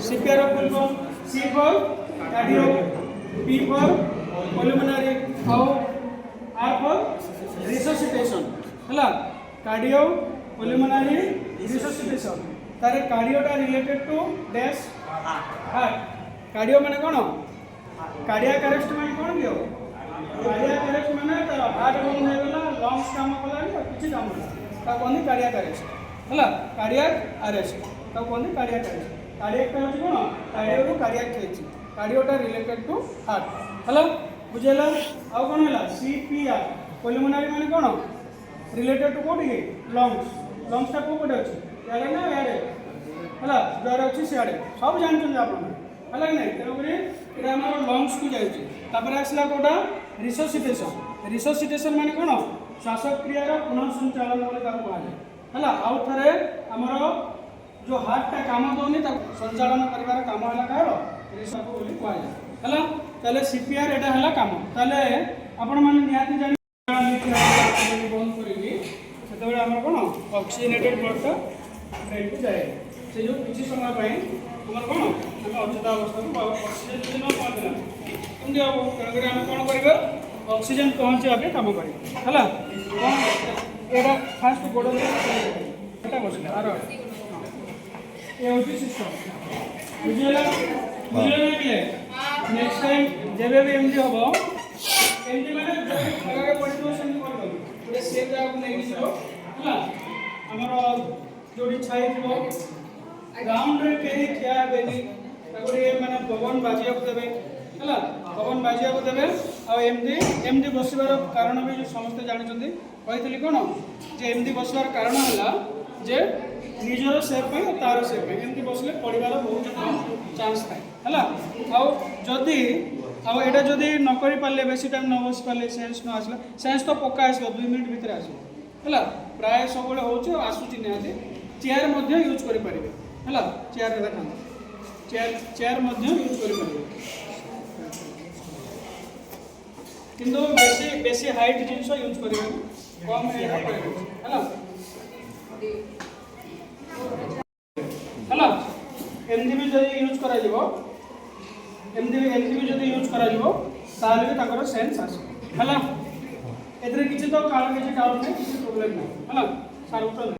CPR full form C for cardio, P for pulmonary, R for resuscitation है cardio pulmonary resuscitation तारे कार्डियोटा related to dash heart cardio माने कोन cardiac arrest माने कोन दियो cardiac arrest माने तार हार्ट बंद हो गला लंग्स काम कलानी किछि काम ता कोन कार्डियक अरेस्ट हला कार्डियक अरेस्ट ता कोन कार्डियक अरेस्ट कार्डियक पे होछि कोन कार्डियो टू कार्डियक केछि कार्डियोटा रिलेटेड टू हार्ट हला बुझेला आ कोन हला CPR पल्मोनरी माने कोन रिलेटेड टू कोठी लंग्स लंग्स ता को कोठे अछि यारे ना यारे हला जर अछि सियारे सब जानछन आपण हला कि नहीं तेरो करे एटा हमर लंग्स को जाय छी तापर आसला कोटा रिसोसिटेशन माने कोन श्वासक्रिया रो पुनः संचालन बोले ताको कहले हला आउ थरे हमर जो हार्ट ता काम दोनी ता संचालन करिवार काम हला कारो रिसो बोली कहले हला तले CPR एटा हला काम तले आपण माने नियाती जानि बंद करिवि सेतबेले हमर कोन ऑक्सीजनेटेड ब्लड ता ब्रेन को जाए से जो किसी समय पाए हमर कोन हम अचेता अवस्था को ऑक्सीजन जदि न पहुंचला तुम जे करे हम कोन करबे ऑक्सीजन पहुंचे आबे काम करी हला कोन एटा फास्ट गोडो एटा बसला आरो ए होची सिस्टम बुझिला बुझिला कि नेक्स्ट टाइम जेबे भी एमडी होबो एमडी माने जो लगा पड़ितो सेम कर दो पूरे सेम जाग नै दिसो हला हमर जोड़ी छाई थो ग्राउंड रे केही क्या बेनी ताकरे माने पवन बाजिया को देबे हला पवन बाजिया को देबे आ एमडी बसिबार कारण भी जो समस्त जानि छथि कहितली कोन जे एमडी बसिबार कारण हला जे निजर सेफ पे तार सेफ पे एमडी बसले पडिबार बहुत कम चांस थाए हला आ जदी आ एटा जदी न करि पाले बेसी टाइम न बस पाले सेंस न आसला सेंस तो पक्का आसो 2 मिनिट भीतर आसो हला प्राय सब होछ आसुची निहाती चेयर मध्य यूज करि परिबे हला चेयर रे देखा चेयर मध्य यूज करि परिबे किंतु बेसी हाइट जिंस यूज करिबे कम एरा परिबे हला हला एमडी भी जदी यूज करा जिवो एमडी भी जदी यूज करा जिवो ताले भी ताकर सेंस आसे हला एतरे किछि तो काल किछि डाउट नै किछि प्रॉब्लम नै हला सार उत्तर